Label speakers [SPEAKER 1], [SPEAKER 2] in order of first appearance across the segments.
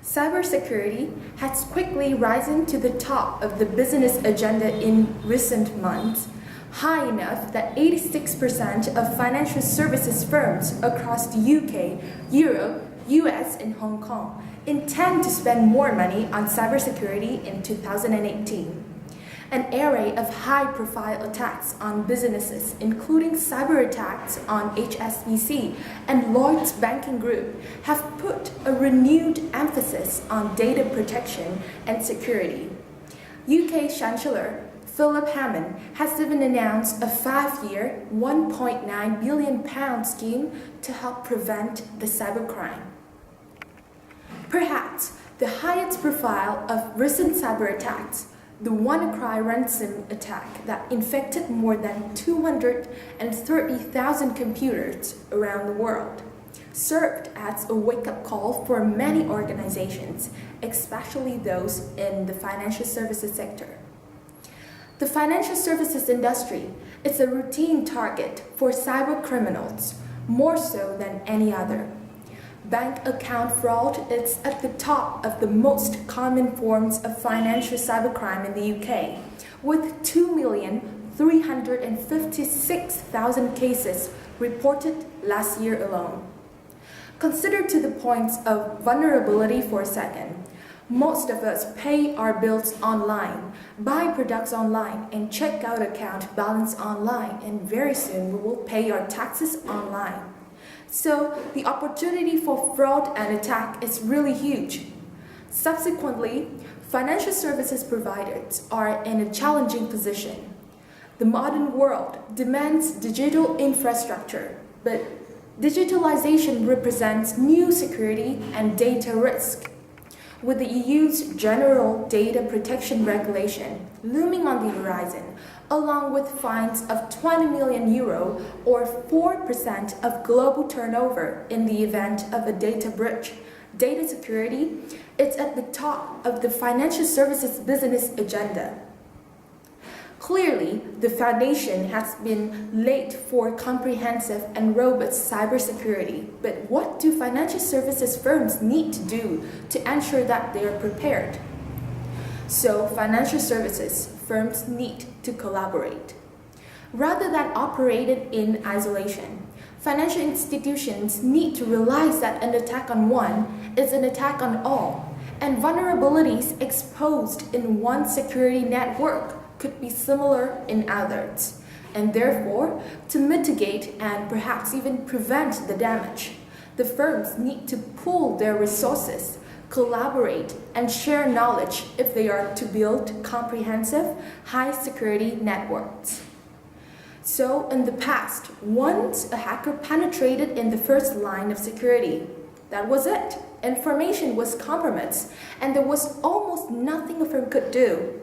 [SPEAKER 1] Cybersecurity has quickly risen to the top of the business agenda in recent months, high enough that 86% of financial services firms across the UK, Europe, US, and Hong Kong intend to spend more money on cybersecurity in 2018. An array of high-profile attacks on businesses, including cyber attacks on HSBC and Lloyds Banking Group, have put a renewed emphasis on data protection and security. UK Chancellor Philip Hammond has even announced a 5-year, £1.9 billion scheme to help prevent the cybercrime. Perhaps the highest profile of recent cyber attacks, the WannaCry ransom attack that infected more than 230,000 computers around the world, served as a wake-up call for many organizations, especially those in the financial services sector. The financial services industry is a routine target for cyber criminals, more so than any other. Bank account fraud is at the top of the most common forms of financial cybercrime in the UK, with 2,356,000 cases reported last year alone. Consider to the points of vulnerability for a second. Most of us pay our bills online, buy products online, and check out account balance online, and very soon we will pay our taxes online. So the opportunity for fraud and attack is really huge. Subsequently, financial services providers are in a challenging position. The modern world demands digital infrastructure, but digitalization represents new security and data risk. With the EU's General Data Protection Regulation looming on the horizon, along with fines of €20 million or 4% of global turnover in the event of a data breach, data security is at the top of the financial services business agenda. Clearly, the foundation has been laid for comprehensive and robust cybersecurity, but what do financial services firms need to do to ensure that they are prepared? So, financial services firms need to collaborate. Rather than operating in isolation, financial institutions need to realize that an attack on one is an attack on all, and vulnerabilities exposed in one security network could be similar in others, and therefore, to mitigate and perhaps even prevent the damage, the firms need to pool their resources, collaborate, and share knowledge if they are to build comprehensive, high-security networks. So, in the past, once a hacker penetrated in the first line of security, that was it. Information was compromised, and there was almost nothing a firm could do.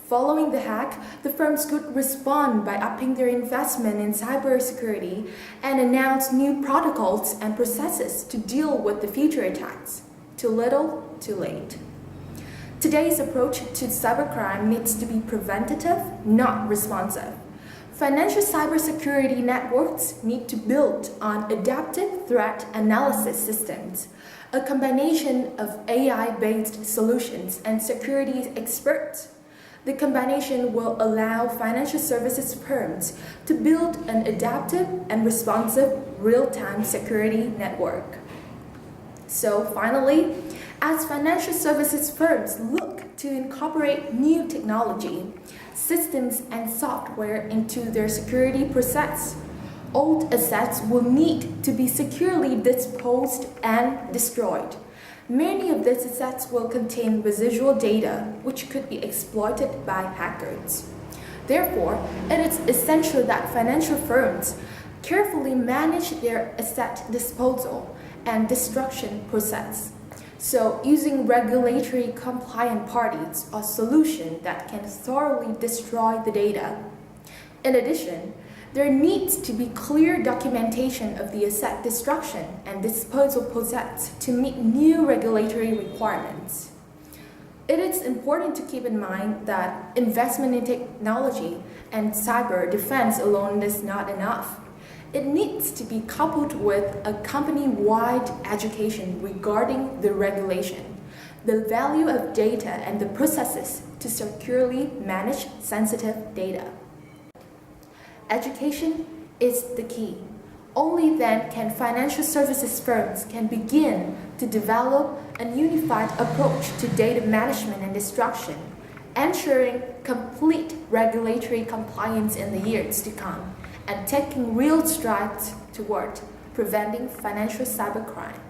[SPEAKER 1] Following the hack, the firms could respond by upping their investment in cybersecurity and announce new protocols and processes to deal with the future attacks. Too little, too late. Today's approach to cybercrime needs to be preventative, not responsive. Financial cybersecurity networks need to build on adaptive threat analysis systems, a combination of AI-based solutions and security experts. The combination will allow financial services firms to build an adaptive and responsive real-time security network. So finally, as financial services firms look to incorporate new technology, systems, and software into their security process, old assets will need to be securely disposed and destroyed. Many of these assets will contain residual data, which could be exploited by hackers. Therefore, it is essential that financial firms carefully manage their asset disposal and destruction process. So, using regulatory compliant parties or solutions that can thoroughly destroy the data. In addition, there needs to be clear documentation of the asset destruction and disposal process to meet new regulatory requirements. It is important to keep in mind that investment in technology and cyber defense alone is not enough. It needs to be coupled with a company-wide education regarding the regulation, the value of data and the processes to securely manage sensitive data. Education is the key. Only then can financial services firms can begin to develop a unified approach to data management and destruction, ensuring complete regulatory compliance in the years to come, and taking real strides toward preventing financial cybercrime.